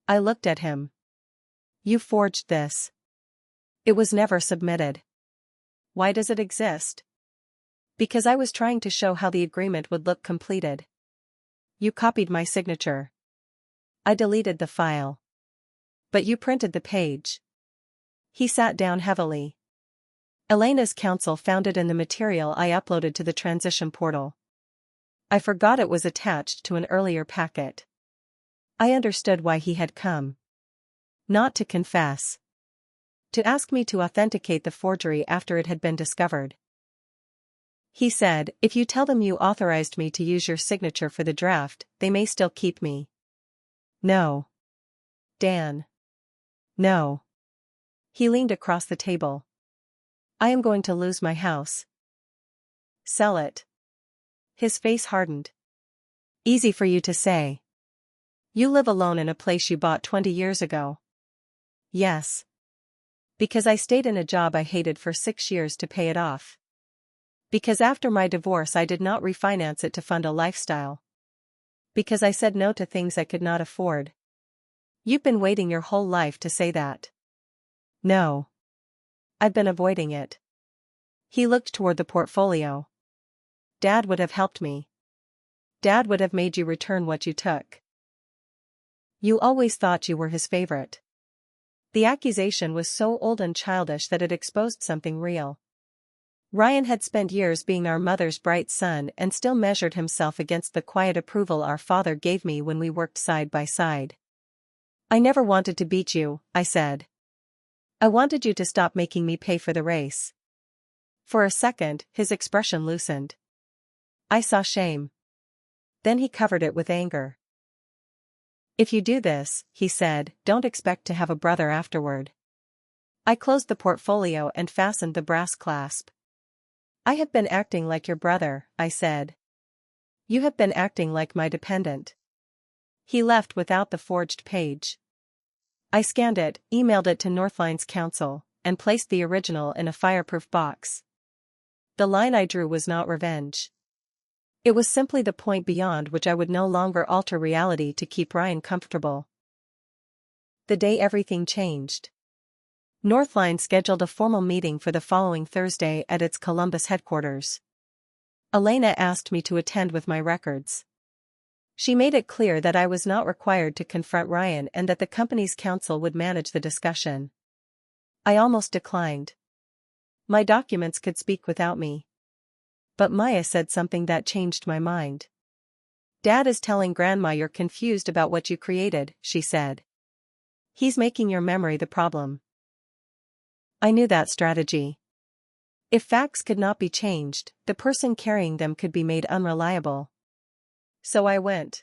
I looked at him. You forged this. It was never submitted. Why does it exist? Because I was trying to show how the agreement would look completed. You copied my signature. I deleted the file. But you printed the page. He sat down heavily. Elena's counsel found it in the material I uploaded to the transition portal. I forgot it was attached to an earlier packet. I understood why he had come. Not to confess. To ask me to authenticate the forgery after it had been discovered. He said, if you tell them you authorized me to use your signature for the draft, they may still keep me. No. Dan. No. He leaned across the table. I am going to lose my house. Sell it. His face hardened. Easy for you to say. You live alone in a place you bought 20 years ago. Yes. Because I stayed in a job I hated for 6 years to pay it off. Because after my divorce I did not refinance it to fund a lifestyle. Because I said no to things I could not afford. You've been waiting your whole life to say that. No. I've been avoiding it. He looked toward the portfolio. Dad would have helped me. Dad would have made you return what you took. You always thought you were his favorite. The accusation was so old and childish that it exposed something real. Ryan had spent years being our mother's bright son and still measured himself against the quiet approval our father gave me when we worked side by side. I never wanted to beat you, I said. I wanted you to stop making me pay for the race. For a second, his expression loosened. I saw shame. Then he covered it with anger. If you do this, he said, don't expect to have a brother afterward. I closed the portfolio and fastened the brass clasp. I have been acting like your brother, I said. You have been acting like my dependent. He left without the forged page. I scanned it, emailed it to Northline's counsel, and placed the original in a fireproof box. The line I drew was not revenge. It was simply the point beyond which I would no longer alter reality to keep Ryan comfortable. The day everything changed. Northline scheduled a formal meeting for the following Thursday at its Columbus headquarters. Elena asked me to attend with my records. She made it clear that I was not required to confront Ryan and that the company's counsel would manage the discussion. I almost declined. My documents could speak without me. But Maya said something that changed my mind. Dad is telling Grandma you're confused about what you created, she said. He's making your memory the problem. I knew that strategy. If facts could not be changed, the person carrying them could be made unreliable. So I went.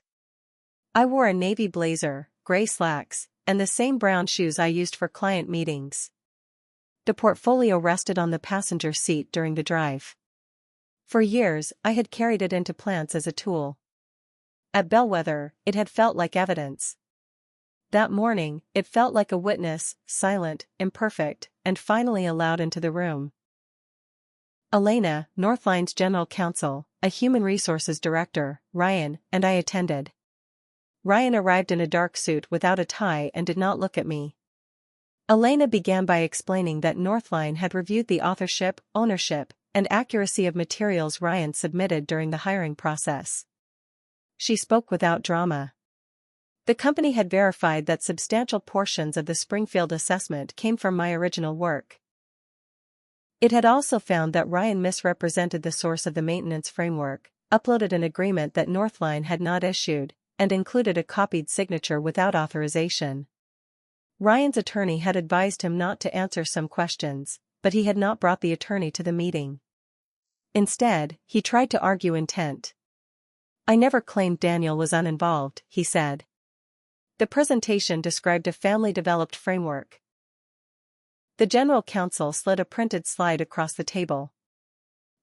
I wore a navy blazer, gray slacks, and the same brown shoes I used for client meetings. The portfolio rested on the passenger seat during the drive. For years, I had carried it into plants as a tool. At Bellwether, it had felt like evidence. That morning, it felt like a witness, silent, imperfect, and finally allowed into the room. Elena, Northline's general counsel, a human resources director, Ryan, and I attended. Ryan arrived in a dark suit without a tie and did not look at me. Elena began by explaining that Northline had reviewed the authorship, ownership, and accuracy of materials Ryan submitted during the hiring process. She spoke without drama. The company had verified that substantial portions of the Springfield assessment came from my original work. It had also found that Ryan misrepresented the source of the maintenance framework, uploaded an agreement that Northline had not issued, and included a copied signature without authorization. Ryan's attorney had advised him not to answer some questions, but he had not brought the attorney to the meeting. Instead, he tried to argue intent. I never claimed Daniel was uninvolved, he said. The presentation described a family-developed framework. The general counsel slid a printed slide across the table.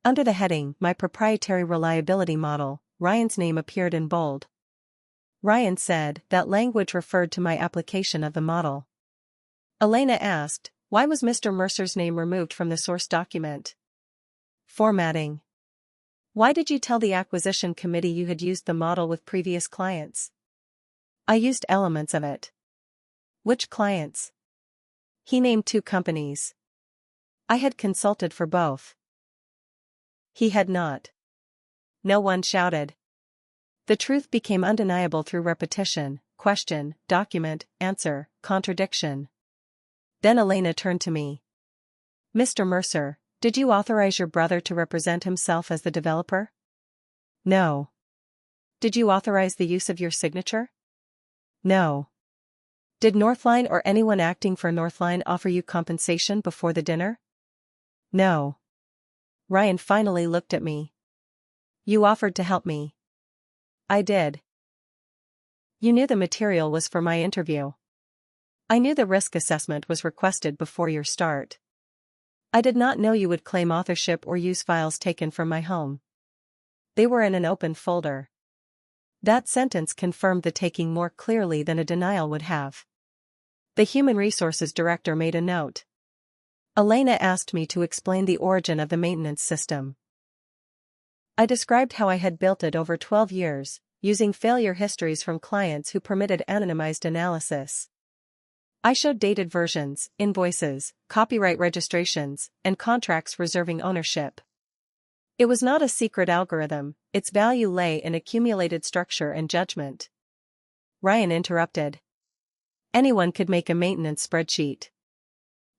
Under the heading, My Proprietary Reliability Model, Ryan's name appeared in bold. Ryan said that language referred to my application of the model. Elena asked, why was Mr. Mercer's name removed from the source document? Formatting. Why did you tell the acquisition committee you had used the model with previous clients? I used elements of it. Which clients? He named 2 companies. I had consulted for both. He had not. No one shouted. The truth became undeniable through repetition, question, document, answer, contradiction. Then Elena turned to me. Mr. Mercer, did you authorize your brother to represent himself as the developer? No. Did you authorize the use of your signature? No. Did Northline or anyone acting for Northline offer you compensation before the dinner? No. Ryan finally looked at me. You offered to help me. I did. You knew the material was for my interview. I knew the risk assessment was requested before your start. I did not know you would claim authorship or use files taken from my home. They were in an open folder. That sentence confirmed the taking more clearly than a denial would have. The human resources director made a note. Elena asked me to explain the origin of the maintenance system. I described how I had built it over 12 years, using failure histories from clients who permitted anonymized analysis. I showed dated versions, invoices, copyright registrations, and contracts reserving ownership. It was not a secret algorithm, its value lay in accumulated structure and judgment. Ryan interrupted. Anyone could make a maintenance spreadsheet.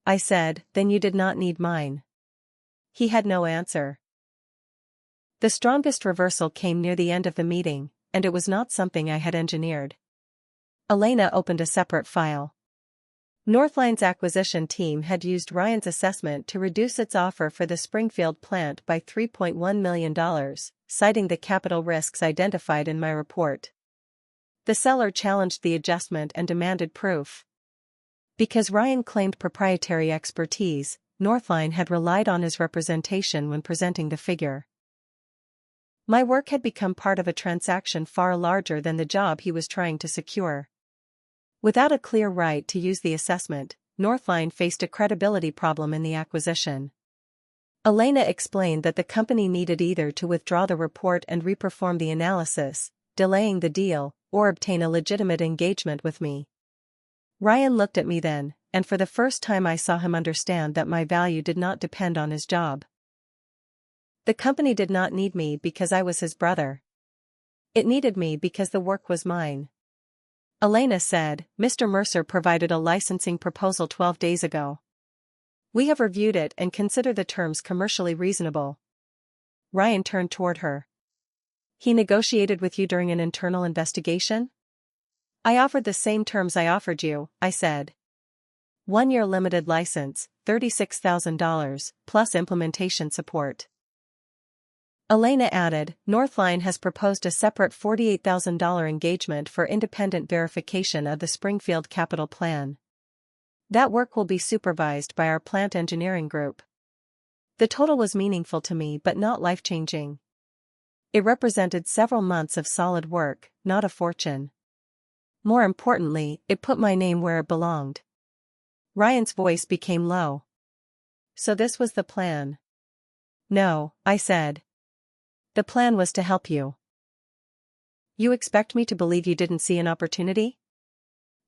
I said, then you did not need mine. He had no answer. The strongest reversal came near the end of the meeting, and it was not something I had engineered. Elena opened a separate file. Northline's acquisition team had used Ryan's assessment to reduce its offer for the Springfield plant by $3.1 million, citing the capital risks identified in my report. The seller challenged the adjustment and demanded proof. Because Ryan claimed proprietary expertise, Northline had relied on his representation when presenting the figure. My work had become part of a transaction far larger than the job he was trying to secure. Without a clear right to use the assessment, Northline faced a credibility problem in the acquisition. Elena explained that the company needed either to withdraw the report and reperform the analysis, delaying the deal, or obtain a legitimate engagement with me. Ryan looked at me then, and for the first time I saw him understand that my value did not depend on his job. The company did not need me because I was his brother. It needed me because the work was mine. Elena said, "Mr. Mercer provided a licensing proposal 12 days ago. We have reviewed it and consider the terms commercially reasonable." Ryan turned toward her. "He negotiated with you during an internal investigation?" "I offered the same terms I offered you," I said. 1-year limited license, $36,000, plus implementation support. Elena added, "Northline has proposed a separate $48,000 engagement for independent verification of the Springfield capital plan. That work will be supervised by our plant engineering group." The total was meaningful to me but not life-changing. It represented several months of solid work, not a fortune. More importantly, it put my name where it belonged. Ryan's voice became low. "So this was the plan?" "No," I said. "The plan was to help you." "You expect me to believe you didn't see an opportunity?"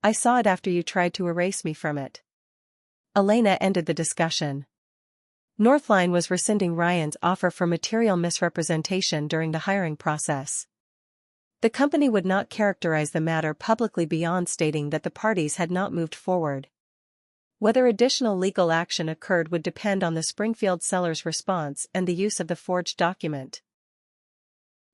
"I saw it after you tried to erase me from it." Elena ended the discussion. Northline was rescinding Ryan's offer for material misrepresentation during the hiring process. The company would not characterize the matter publicly beyond stating that the parties had not moved forward. Whether additional legal action occurred would depend on the Springfield seller's response and the use of the forged document.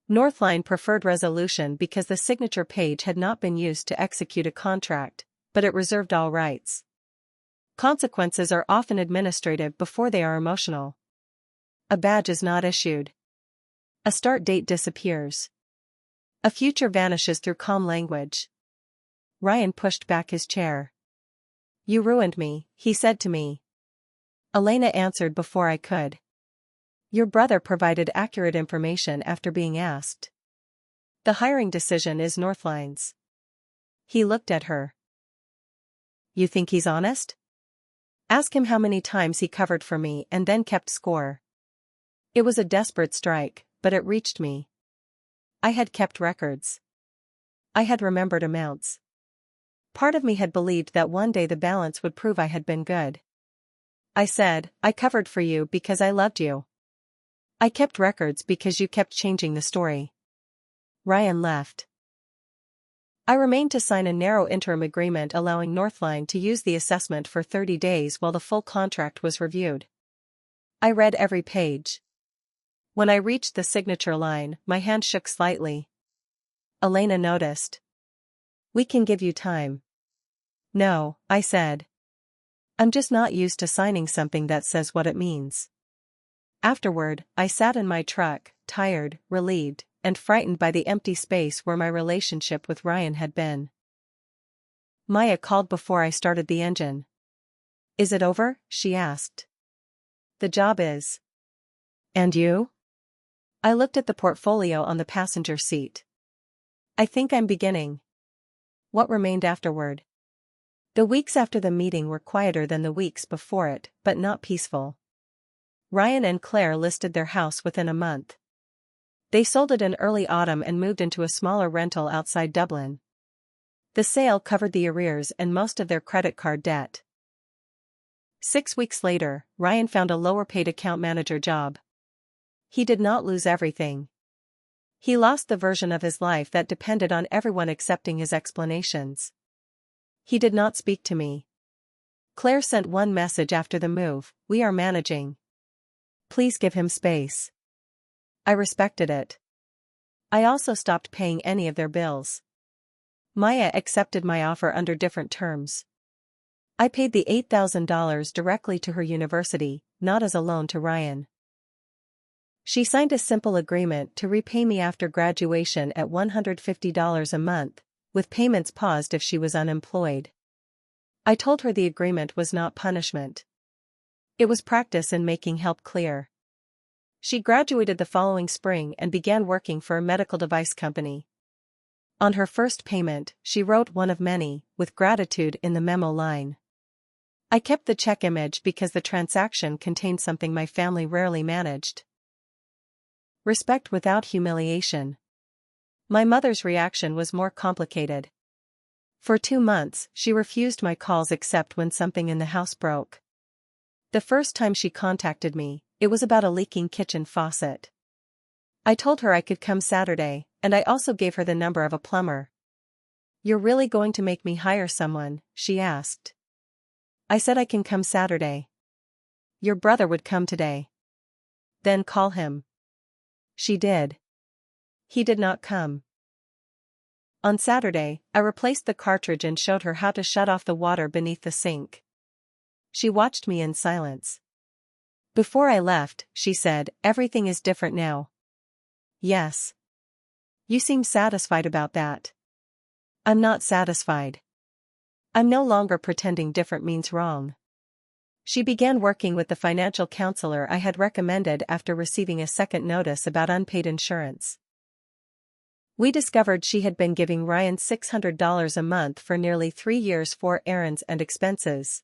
Northline preferred resolution because the signature page had not been used to execute a contract, but it reserved all rights. Consequences are often administrative before they are emotional. A badge is not issued. A start date disappears. A future vanishes through calm language. Ryan pushed back his chair. "You ruined me," he said to me. Elena answered before I could. "Your brother provided accurate information after being asked. The hiring decision is Northline's." He looked at her. "You think he's honest? Ask him how many times he covered for me and then kept score." It was a desperate strike, but it reached me. I had kept records. I had remembered amounts. Part of me had believed that one day the balance would prove I had been good. I said, "I covered for you because I loved you. I kept records because you kept changing the story." Ryan left. I remained to sign a narrow interim agreement allowing Northline to use the assessment for 30 days while the full contract was reviewed. I read every page. When I reached the signature line, my hand shook slightly. Elena noticed. "We can give you time." "No," I said. "I'm just not used to signing something that says what it means." Afterward, I sat in my truck, tired, relieved, and frightened by the empty space where my relationship with Ryan had been. Maya called before I started the engine. "Is it over?" she asked. "The job is." "And you?" I looked at the portfolio on the passenger seat. "I think I'm beginning." What remained afterward? The weeks after the meeting were quieter than the weeks before it, but not peaceful. Ryan and Claire listed their house within a month. They sold it in early autumn and moved into a smaller rental outside Dublin. The sale covered the arrears and most of their credit card debt. 6 weeks later, Ryan found a lower-paid account manager job. He did not lose everything. He lost the version of his life that depended on everyone accepting his explanations. He did not speak to me. Claire sent one message after the move: "We are managing. Please give him space." I respected it. I also stopped paying any of their bills. Maya accepted my offer under different terms. I paid the $8,000 directly to her university, not as a loan to Ryan. She signed a simple agreement to repay me after graduation at $150 a month, with payments paused if she was unemployed. I told her the agreement was not punishment. It was practice in making help clear. She graduated the following spring and began working for a medical device company. On her first payment, she wrote one of many, with gratitude in the memo line. I kept the check image because the transaction contained something my family rarely managed. Respect without humiliation. My mother's reaction was more complicated. For 2 months, she refused my calls except when something in the house broke. The first time she contacted me, it was about a leaking kitchen faucet. I told her I could come Saturday, and I also gave her the number of a plumber. "You're really going to make me hire someone?" she asked. I said I can come Saturday. "Your brother would come today." "Then call him." She did. He did not come. On Saturday, I replaced the cartridge and showed her how to shut off the water beneath the sink. She watched me in silence. Before I left, she said, "Everything is different now." "Yes. You seem satisfied about that." "I'm not satisfied. I'm no longer pretending different means wrong." She began working with the financial counselor I had recommended after receiving a second notice about unpaid insurance. We discovered she had been giving Ryan $600 a month for nearly 3 years for errands and expenses.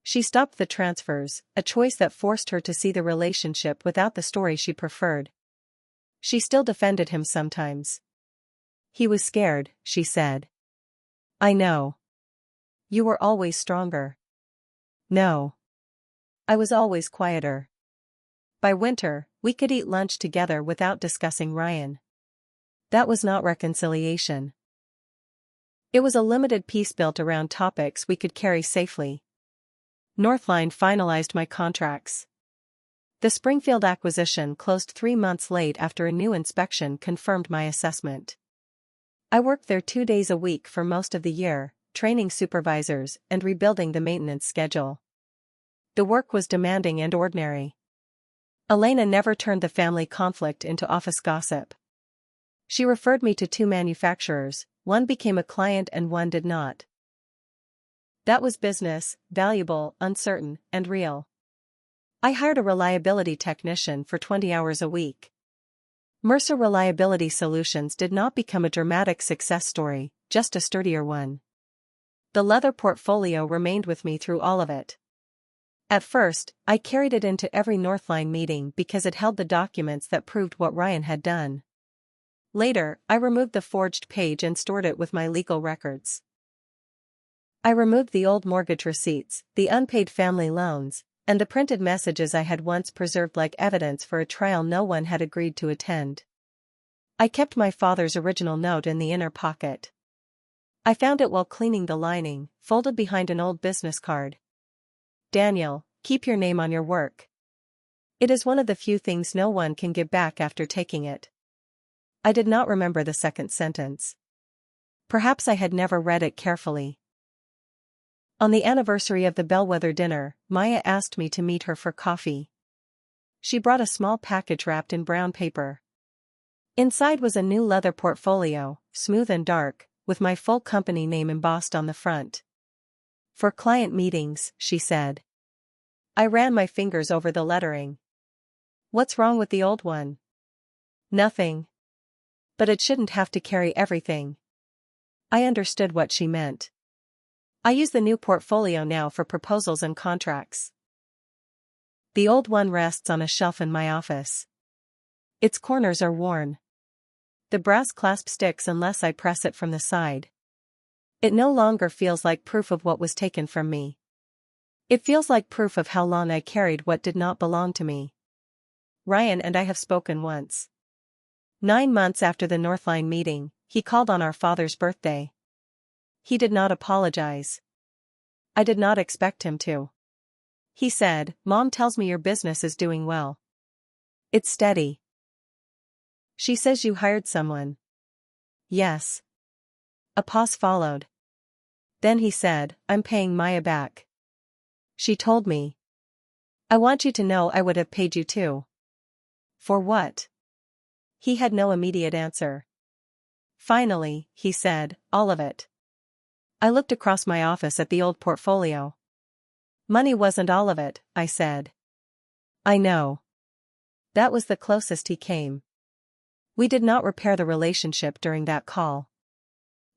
She stopped the transfers, a choice that forced her to see the relationship without the story she preferred. She still defended him sometimes. "He was scared," she said. "I know. You were always stronger." "No. I was always quieter." By winter, we could eat lunch together without discussing Ryan. That was not reconciliation. It was a limited peace built around topics we could carry safely. Northline finalized my contracts. The Springfield acquisition closed 3 months late after a new inspection confirmed my assessment. I worked there 2 days a week for most of the year, training supervisors and rebuilding the maintenance schedule. The work was demanding and ordinary. Elena never turned the family conflict into office gossip. She referred me to 2 manufacturers, one became a client and one did not. That was business, valuable, uncertain, and real. I hired a reliability technician for 20 hours a week. Mercer Reliability Solutions did not become a dramatic success story, just a sturdier one. The leather portfolio remained with me through all of it. At first, I carried it into every Northline meeting because it held the documents that proved what Ryan had done. Later, I removed the forged page and stored it with my legal records. I removed the old mortgage receipts, the unpaid family loans, and the printed messages I had once preserved like evidence for a trial no one had agreed to attend. I kept my father's original note in the inner pocket. I found it while cleaning the lining, folded behind an old business card. "Daniel, keep your name on your work. It is one of the few things no one can give back after taking it." I did not remember the second sentence. Perhaps I had never read it carefully. On the anniversary of the Bellwether dinner, Maya asked me to meet her for coffee. She brought a small package wrapped in brown paper. Inside was a new leather portfolio, smooth and dark, with my full company name embossed on the front. "For client meetings," she said. I ran my fingers over the lettering. "What's wrong with the old one?" "Nothing. But it shouldn't have to carry everything." I understood what she meant. I use the new portfolio now for proposals and contracts. The old one rests on a shelf in my office. Its corners are worn. The brass clasp sticks unless I press it from the side. It no longer feels like proof of what was taken from me. It feels like proof of how long I carried what did not belong to me. Ryan and I have spoken once. 9 months after the Northline meeting, he called on our father's birthday. He did not apologize. I did not expect him to. He said, "Mom tells me your business is doing well. It's steady." "She says you hired someone." "Yes." A pause followed. Then he said, "I'm paying Maya back." She told me. "I want you to know I would have paid you too." For what? He had no immediate answer. Finally, he said, "All of it." I looked across my office at the old portfolio. "Money wasn't all of it," I said. "I know." That was the closest he came. We did not repair the relationship during that call.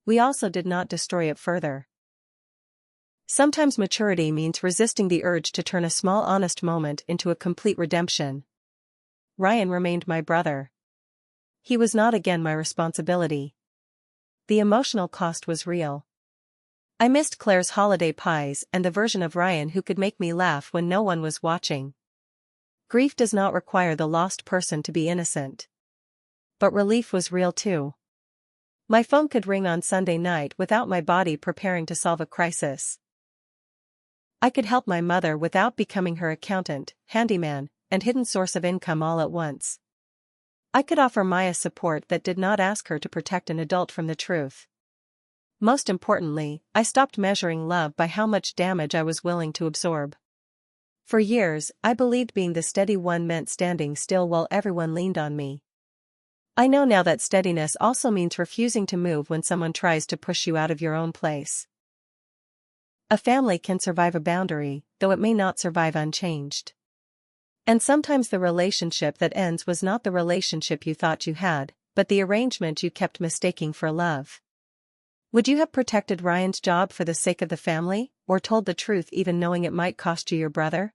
We also did not destroy it further. Sometimes maturity means resisting the urge to turn a small honest moment into a complete redemption. Ryan remained my brother. He was not again my responsibility. The emotional cost was real. I missed Claire's holiday pies and the version of Ryan who could make me laugh when no one was watching. Grief does not require the lost person to be innocent. But relief was real too. My phone could ring on Sunday night without my body preparing to solve a crisis. I could help my mother without becoming her accountant, handyman, and hidden source of income all at once. I could offer Maya support that did not ask her to protect an adult from the truth. Most importantly, I stopped measuring love by how much damage I was willing to absorb. For years, I believed being the steady one meant standing still while everyone leaned on me. I know now that steadiness also means refusing to move when someone tries to push you out of your own place. A family can survive a boundary, though it may not survive unchanged. And sometimes the relationship that ends was not the relationship you thought you had, but the arrangement you kept mistaking for love. Would you have protected Ryan's job for the sake of the family, or told the truth even knowing it might cost you your brother?